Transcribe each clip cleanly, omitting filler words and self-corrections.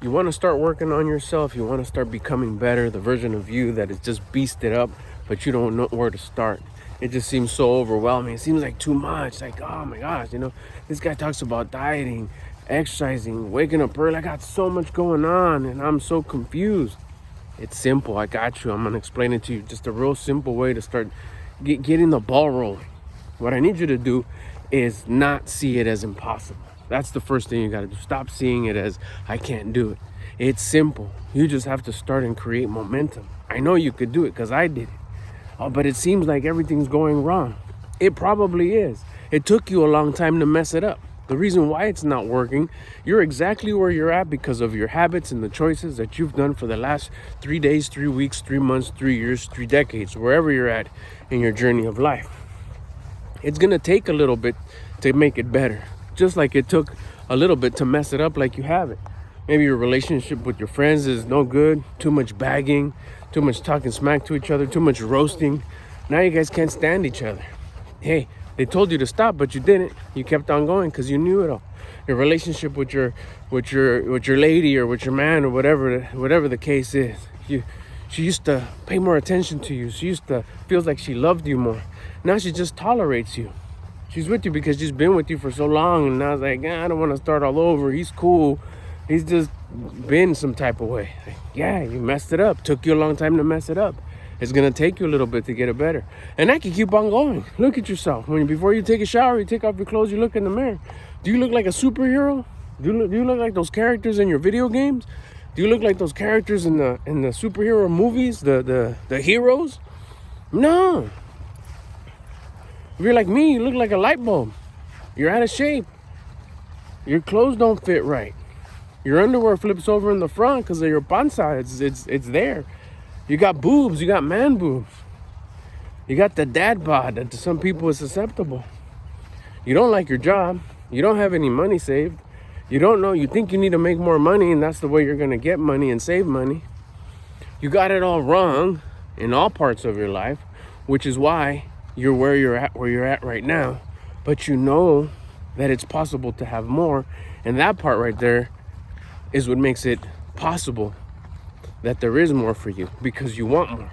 You want to start working on yourself. You want to start becoming better, the version of you that is just beasted up, but you don't know where to start. It just seems so overwhelming. It seems like too much. Like, oh my gosh, this guy talks about dieting, exercising, waking up early. I got so much going on and I'm so confused. It's simple. I got you. I'm going to explain it to you. Just a real simple way to start getting the ball rolling. What I need you to do is not see it as impossible. That's the first thing you got to do. Stop seeing it as I can't do it. It's simple. You just have to start and create momentum. I know you could do it because I did it. Oh, but it seems like everything's going wrong. It probably is. It took you a long time to mess it up. The reason why it's not working, you're exactly where you're at because of your habits and the choices that you've done for the last 3 days, 3 weeks, 3 months, 3 years, 3 decades, wherever you're at in your journey of life. It's going to take a little bit to make it better. Just like it took a little bit to mess it up like you have it. Maybe your relationship with your friends is no good, too much bagging, too much talking smack to each other, too much roasting. Now you guys can't stand each other. Hey, they told you to stop, but you didn't. You kept on going because you knew it all. Your relationship with your lady or with your man or whatever the case is. She used to pay more attention to you. She used to feels like she loved you more. Now she just tolerates you. She's with you because she's been with you for so long, and now it's like, I don't want to start all over. He's cool. He's just been some type of way. Like, yeah, you messed it up. Took you a long time to mess it up. It's gonna take you a little bit to get it better, and I can keep on going. Look at yourself. Before you take a shower, you take off your clothes, you look in the mirror. Do you look like a superhero? Do you look like those characters in your video games? Do you look like those characters in the superhero movies, the heroes? No. If you're like me, you look like a light bulb. You're out of shape. Your clothes don't fit right. Your underwear flips over in the front because of your panza. It's there. You got boobs. You got man boobs. You got the dad bod that to some people is susceptible. You don't like your job. You don't have any money saved. You don't know. You think you need to make more money, and that's the way you're going to get money and save money. You got it all wrong in all parts of your life, which is why you're where you're at right now. But you know that it's possible to have more, and that part right there is what makes it possible that there is more for you, because you want more.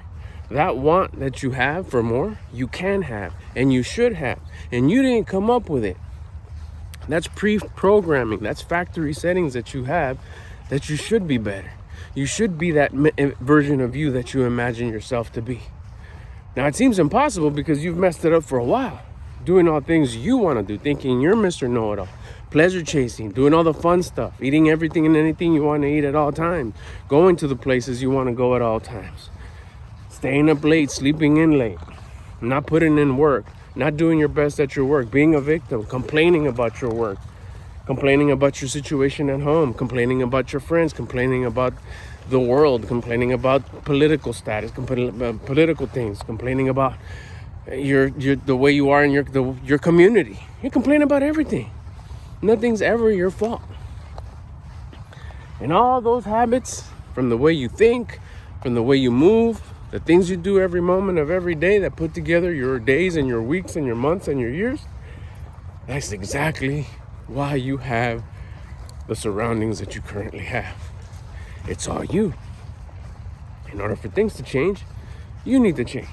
That want that you have for more, you can have, and you should have, and you didn't come up with it. That's pre-programming. That's factory settings that you have, that you should be better. You should be that version of you that you imagine yourself to be. Now, it seems impossible because you've messed it up for a while, doing all things you want to do, thinking you're Mr. Know-It-All, pleasure chasing, doing all the fun stuff, eating everything and anything you want to eat at all times, going to the places you want to go at all times, staying up late, sleeping in late, not putting in work, not doing your best at your work, being a victim, complaining about your work, complaining about your situation at home, complaining about your friends, complaining about the world, complaining about political status, political things, complaining about the way you are in your community. You complain about everything. Nothing's ever your fault. And all those habits, from the way you think, from the way you move, the things you do every moment of every day that put together your days and your weeks and your months and your years, that's exactly why you have the surroundings that you currently have. It's all you. In order for things to change, you need to change.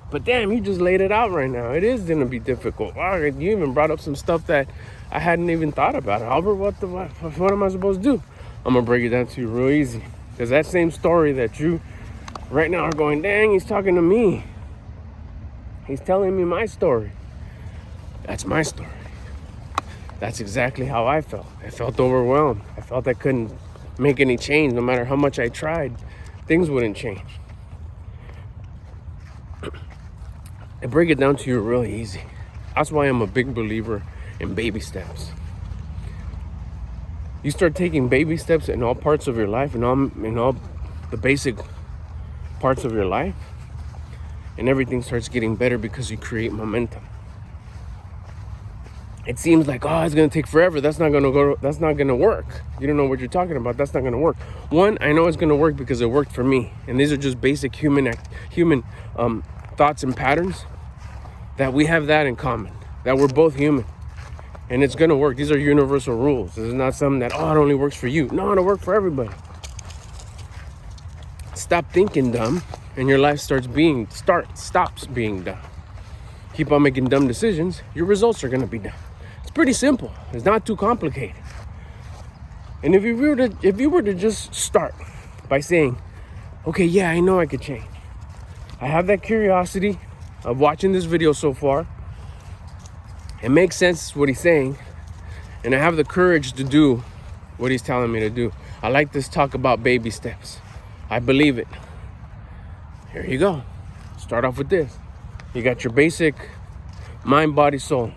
But damn, you just laid it out right now. It is going to be difficult. Wow, you even brought up some stuff that I hadn't even thought about. Albert, what am I supposed to do? I'm going to break it down to you real easy. Because that same story that you right now are going, dang, he's talking to me. He's telling me my story. That's my story. That's exactly how I felt. I felt overwhelmed. I felt I couldn't make any change. No matter how much I tried, things wouldn't change. I break it down to you really easy. That's why I'm a big believer in baby steps. You start taking baby steps in all parts of your life, in all the basic parts of your life, and everything starts getting better because you create momentum. It seems like, it's going to take forever. That's not going to work. You don't know what you're talking about. That's not going to work. One, I know it's going to work because it worked for me. And these are just basic human thoughts and patterns that we have that in common, that we're both human. And it's going to work. These are universal rules. This is not something that, it only works for you. No, it'll work for everybody. Stop thinking dumb, and your life stops being dumb. Keep on making dumb decisions, your results are going to be dumb. It's pretty simple. It's not too complicated. And if you were to just start by saying, okay, yeah, I know I could change. I have that curiosity of watching this video so far. It makes sense what he's saying, and I have the courage to do what he's telling me to do. I like this talk about baby steps. I believe it. Here you go. Start off with this. You got your basic mind, body, soul.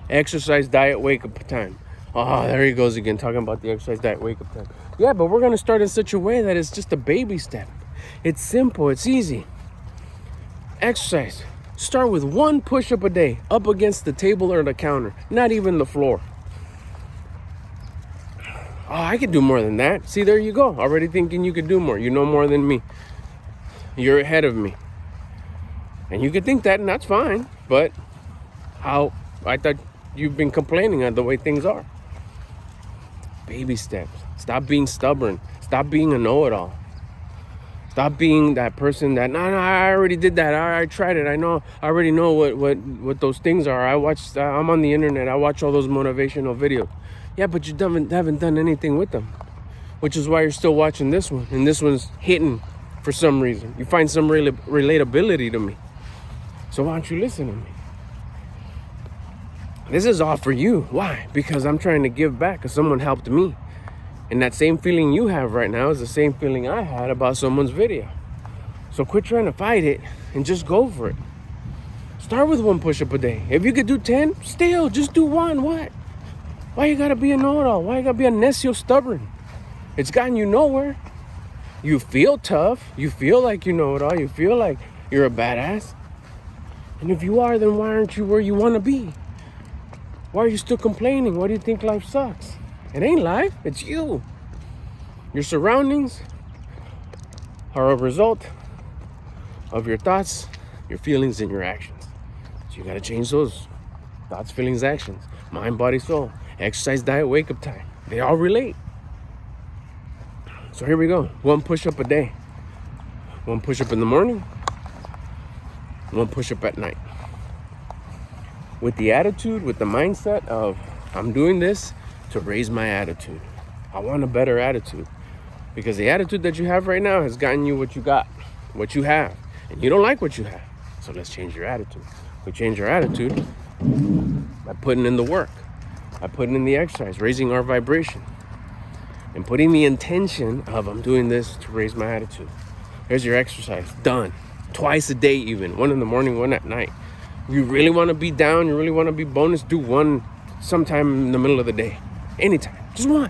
Exercise, diet, wake up time. Oh, there he goes again, talking about the exercise, diet, wake up time. Yeah, but we're going to start in such a way that it's just a baby step. It's simple. It's easy. Exercise. Start with 1 push-up a day, up against the table or the counter, not even the floor. Oh, I could do more than that. See, there you go. Already thinking you could do more. You know more than me. You're ahead of me. And you could think that, and that's fine. But I thought you've been complaining on the way things are. Baby steps. Stop being stubborn. Stop being a know-it-all. Stop being that person that, no, I already did that. I tried it. I already know what those things are. I'm on the internet. I watch all those motivational videos. Yeah, but you haven't done anything with them, which is why you're still watching this one. And this one's hitting for some reason. You find some relatability to me. So why don't you listen to me? This is all for you. Why? Because I'm trying to give back because someone helped me. And that same feeling you have right now is the same feeling I had about someone's video. So quit trying to fight it and just go for it. Start with 1 push-up a day. If you could do 10, still, just do 1. What? Why you gotta be a know-it-all? Why you gotta be a necio stubborn? It's gotten you nowhere. You feel tough. You feel like you know it all. You feel like you're a badass. And if you are, then why aren't you where you want to be? Why are you still complaining? Why do you think life sucks? It ain't life. It's you. Your surroundings are a result of your thoughts, your feelings, and your actions. So you got to change those thoughts, feelings, actions. Mind, body, soul. Exercise, diet, wake up time. They all relate. So here we go. 1 push-up a day. 1 push-up in the morning. 1 push-up at night. With the attitude, with the mindset of, I'm doing this to raise my attitude. I want a better attitude. Because the attitude that you have right now has gotten you what you got, what you have. And you don't like what you have. So let's change your attitude. We change our attitude by putting in the work, by putting in the exercise, raising our vibration, and putting the intention of, I'm doing this to raise my attitude. There's your exercise. Done. Twice a day even. 1 in the morning, 1 at night. If you really want to be down, you really want to be bonus, do 1 sometime in the middle of the day. Anytime. Just 1.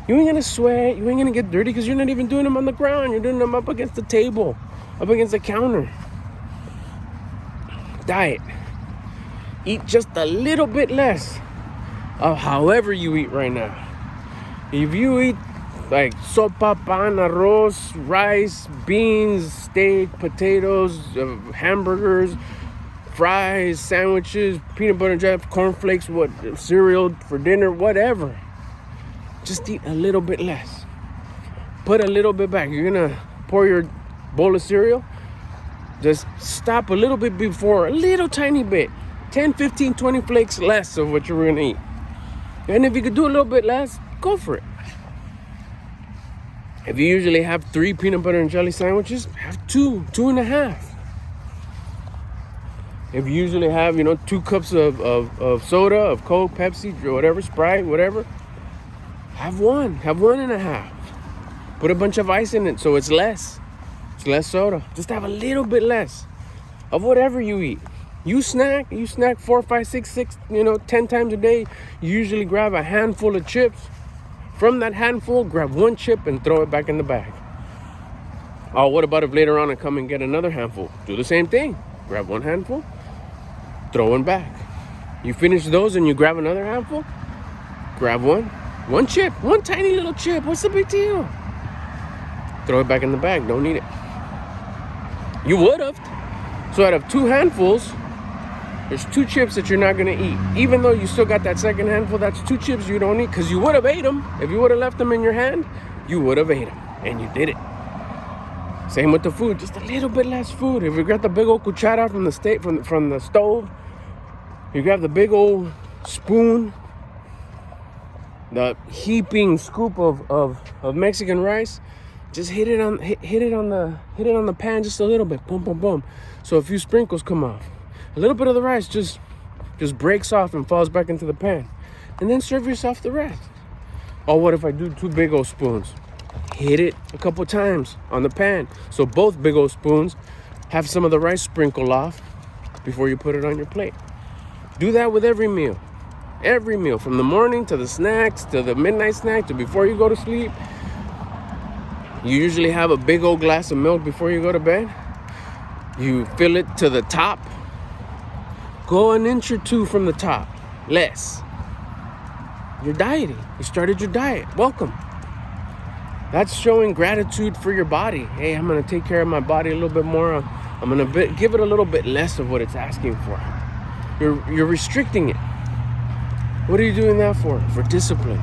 You ain't going to sweat. You ain't going to get dirty because you're not even doing them on the ground. You're doing them up against the table, up against the counter. Diet. Eat just a little bit less of however you eat right now. If you eat like sopa, pan, arroz, rice, beans, steak, potatoes, hamburgers, fries, sandwiches, peanut butter and jelly, cornflakes, cereal for dinner, whatever. Just eat a little bit less. Put a little bit back. You're gonna pour your bowl of cereal. Just stop a little bit before, a little tiny bit. 10, 15, 20 flakes less of what you're gonna eat. And if you could do a little bit less, go for it. If you usually have 3 peanut butter and jelly sandwiches, have 2, 2.5. If you usually have, 2 cups of soda, of Coke, Pepsi, or whatever, Sprite, whatever, have 1, have 1.5. Put a bunch of ice in it so it's less. It's less soda. Just have a little bit less of whatever you eat. You snack 4, 5, 6, 10 times a day. You usually grab a handful of chips. From that handful, grab 1 chip and throw it back in the bag. Oh, what about if later on I come and get another handful? Do the same thing. Grab 1 handful, throw 1 back. You finish those and you grab another handful, grab 1 chip, 1 tiny little chip. What's the big deal? Throw it back in the bag. Don't need it. You would have. So out of 2 handfuls, There's 2 chips that you're not gonna eat. Even though you still got that second handful, that's 2 chips you don't eat, because you would have ate them. If you would have left them in your hand, you would have ate them, and you did it. Same with the food, just a little bit less food. If you grab the big old cuchara from the stove, you grab the big old spoon, the heaping scoop of Mexican rice, just hit it on the pan just a little bit, boom, boom, boom. So a few sprinkles come off. A little bit of the rice just breaks off and falls back into the pan, and then serve yourself the rest. Or what if I do 2 big old spoons? Hit it a couple times on the pan, so both big old spoons have some of the rice sprinkle off before you put it on your plate. Do that with every meal. Every meal, from the morning to the snacks, to the midnight snack, to before you go to sleep. You usually have a big old glass of milk before you go to bed. You fill it to the top. Go an inch or 2 from the top, less. You're dieting. You started your diet. Welcome. That's showing gratitude for your body. Hey, I'm gonna take care of my body a little bit more. I'm gonna give it a little bit less of what it's asking for. You're restricting it. What are you doing that for? For discipline.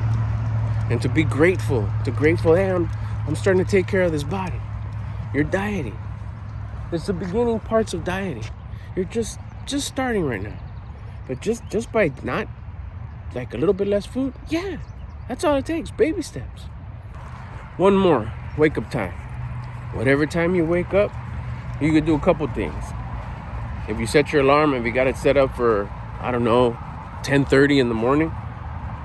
And to be grateful. Hey, I'm starting to take care of this body. You're dieting. It's the beginning parts of dieting. You're just starting right now. But just by not, like, a little bit less food, yeah, that's all it takes. Baby steps. One more, wake up time. Whatever time you wake up, you could do a couple things. If you set your alarm, if you got it set up for, I don't know, 10:30 in the morning,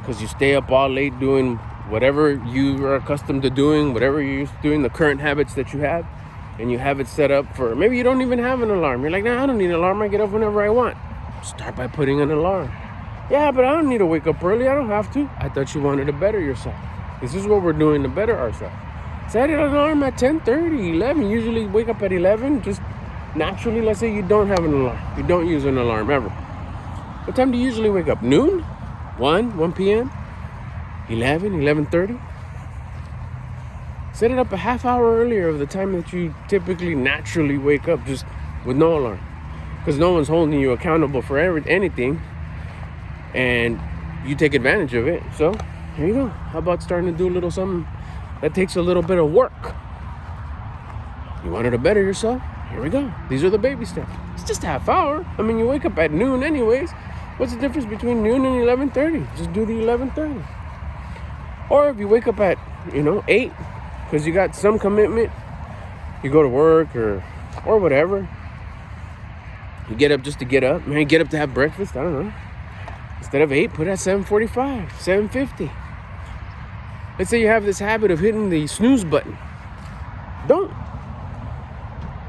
because you stay up all late doing whatever you are accustomed to doing, whatever you're used to doing, the current habits that you have, and you have it set up for, maybe you don't even have an alarm. You're like, nah, I don't need an alarm. I get up whenever I want. Start by putting an alarm. Yeah, but I don't need to wake up early. I don't have to. I thought you wanted to better yourself. This is what we're doing to better ourselves. Set an alarm at 10:30, 11. Usually wake up at 11. Just naturally, let's say you don't have an alarm. You don't use an alarm ever. What time do you usually wake up? Noon? 1 p.m.? 11, 11:30? Set it up a half hour earlier of the time that you typically naturally wake up, just with no alarm. Because no one's holding you accountable for anything. And you take advantage of it. So, here you go. How about starting to do a little something that takes a little bit of work? You wanted to better yourself? Here we go. These are the baby steps. It's just a half hour. I mean, you wake up at noon anyways. What's the difference between noon and 11:30? Just do the 11:30. Or if you wake up at, 8, because you got some commitment, you go to work or whatever. You get up just to get up. Maybe get up to have breakfast. I don't know. Instead of 8, put it at 7:45, 7:50. Let's say you have this habit of hitting the snooze button. Don't.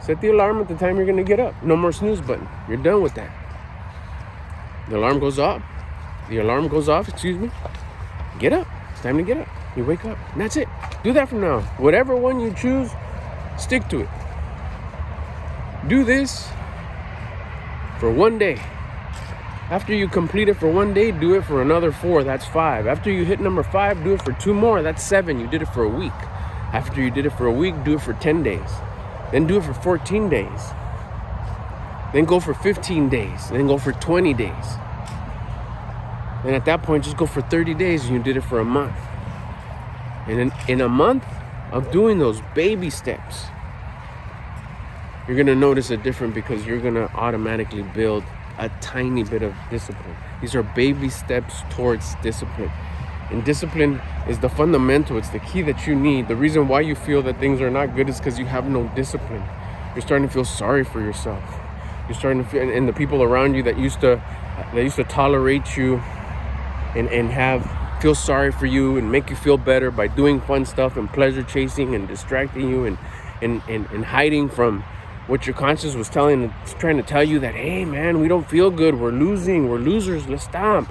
Set the alarm at the time you're going to get up. No more snooze button. You're done with that. The alarm goes off. Get up. It's time to get up. You wake up. And that's it. Do that from now. Whatever one you choose, stick to it. Do this for one day. After you complete it for one day, do it for another 4. That's 5. After you hit number 5, do it for 2 more. That's 7. You did it for a week. After you did it for a week, do it for 10 days. Then do it for 14 days. Then go for 15 days. Then go for 20 days. And at that point, just go for 30 days and you did it for a month. And in a month of doing those baby steps, you're going to notice a difference, because you're going to automatically build a tiny bit of discipline. These are baby steps towards discipline. And discipline is the fundamental. It's the key that you need. The reason why you feel that things are not good is because you have no discipline. You're starting to feel sorry for yourself. You're starting to feel, and the people around you that used to tolerate you and feel sorry for you and make you feel better by doing fun stuff and pleasure chasing and distracting you and hiding from what your conscience was trying to tell you, that, hey man, we don't feel good, we're losing, we're losers, let's stop.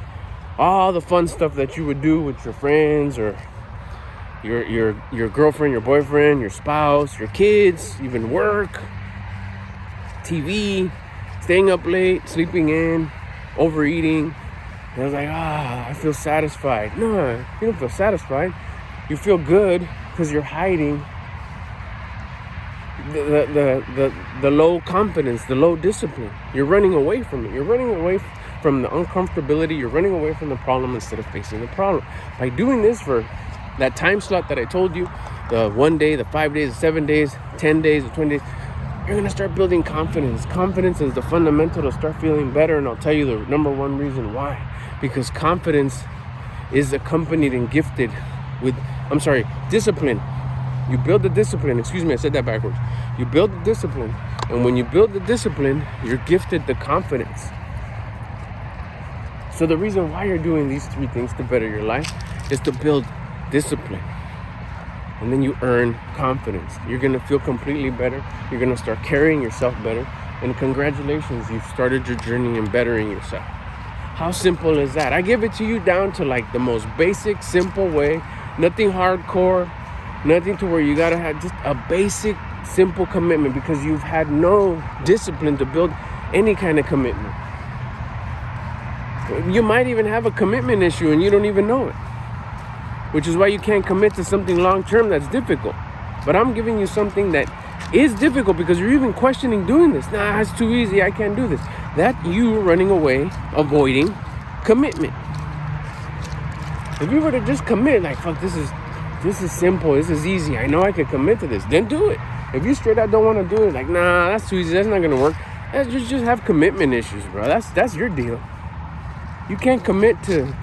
All the fun stuff that you would do with your friends or your girlfriend, your boyfriend, your spouse, your kids, even work, TV, staying up late, sleeping in, overeating. And I was like, I feel satisfied. No, you don't feel satisfied. You feel good because you're hiding the low confidence, the low discipline. You're running away from it. You're running away from the uncomfortability. You're running away from the problem instead of facing the problem. By doing this for that time slot that I told you, the 1 day, the 5 days, the 7 days, 10 days, the 20 days, you're going to start building confidence. Confidence is the fundamental to start feeling better. And I'll tell you the number one reason why. Because confidence is accompanied and gifted with, discipline. You build the discipline. Excuse me, I said that backwards. You build the discipline. And when you build the discipline, you're gifted the confidence. So the reason why you're doing these 3 things to better your life is to build discipline. And then you earn confidence. You're going to feel completely better. You're going to start carrying yourself better. And congratulations, you've started your journey in bettering yourself. How simple is that? I give it to you down to like the most basic, simple way. Nothing hardcore. Nothing to where you got to have just a basic, simple commitment because you've had no discipline to build any kind of commitment. You might even have a commitment issue and you don't even know it. Which is why you can't commit to something long-term that's difficult. But I'm giving you something that is difficult because you're even questioning doing this. Nah, it's too easy. I can't do this. That you running away, avoiding commitment. If you were to just commit, like, fuck, this is simple. This is easy. I know I can commit to this. Then do it. If you straight out don't want to do it, like, nah, that's too easy. That's not going to work. That's just have commitment issues, bro. That's your deal. You can't commit to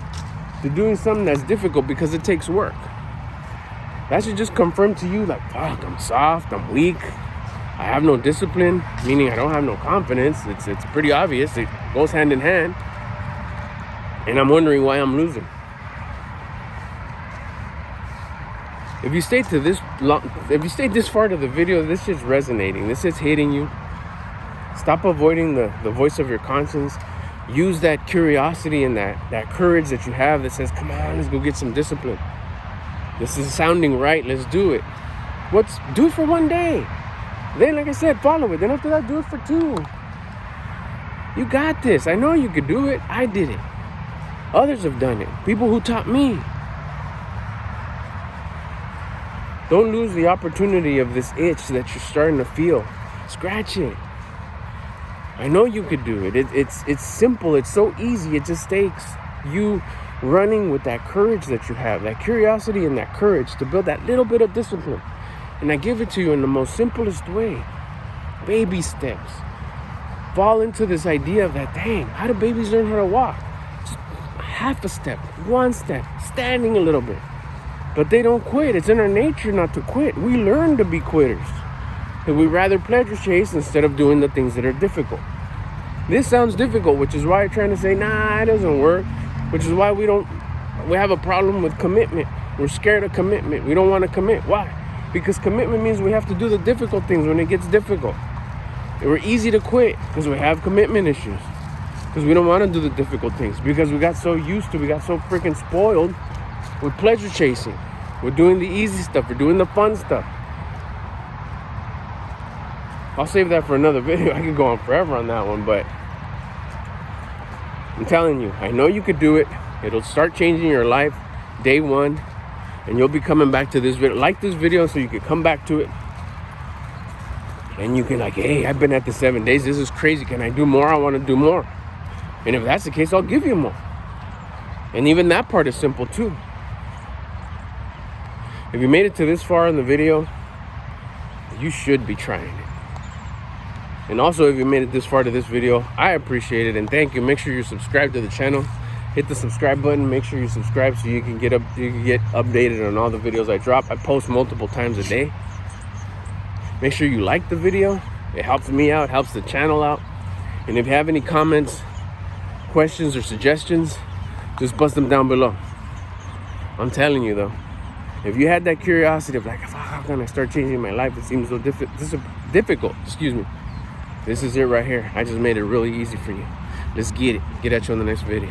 doing something that's difficult because it takes work. That should just confirm to you like, fuck, I'm soft, I'm weak, I have no discipline, meaning I don't have no confidence. It's pretty obvious. It goes hand in hand. And I'm wondering why I'm losing. If you stayed this far to the video, this is resonating. This is hitting you. Stop avoiding the voice of your conscience. Use that curiosity and that courage that you have that says, come on, let's go get some discipline. This is sounding right. Let's do it. Do it for 1 day. Then, like I said, follow it. Then after that, do it for 2. You got this. I know you could do it. I did it. Others have done it. People who taught me. Don't lose the opportunity of this itch that you're starting to feel. Scratch it. I know you could do it. It's simple. It's so easy. It just takes you running with that courage that you have, that curiosity and that courage to build that little bit of discipline. And I give it to you in the most simplest way. Baby steps. Fall into this idea of that, dang, how do babies learn how to walk? Just half a step, 1 step, standing a little bit. But they don't quit. It's in our nature not to quit. We learn to be quitters. And we rather pleasure chase instead of doing the things that are difficult. This sounds difficult, which is why you're trying to say, nah, it doesn't work. Which is why we have a problem with commitment. We're scared of commitment. We don't want to commit. Why? Because commitment means we have to do the difficult things when it gets difficult. And we're easy to quit because we have commitment issues. Because we don't want to do the difficult things. Because we got so freaking spoiled with pleasure chasing. We're doing the easy stuff. We're doing the fun stuff. I'll save that for another video. I could go on forever on that one, but I'm telling you, I know you could do it. It'll start changing your life day 1, and you'll be coming back to this video. Like this video so you can come back to it. And you can like, hey, I've been at the 7 days. This is crazy. Can I do more? I want to do more. And if that's the case, I'll give you more. And even that part is simple too. If you made it to this far in the video, you should be trying it. And also, if you made it this far to this video, I appreciate it and thank you. Make sure you're subscribed to the channel. Hit the subscribe button. Make sure you subscribe so you can get updated on all the videos I drop. I post multiple times a day. Make sure you like the video. It helps me out, helps the channel out. And if you have any comments, questions, or suggestions, just bust them down below. I'm telling you though, if you had that curiosity of like, how can I start changing my life? It seems so difficult. Excuse me. This is it right here. I just made it really easy for you. Let's get it. Get at you on the next video.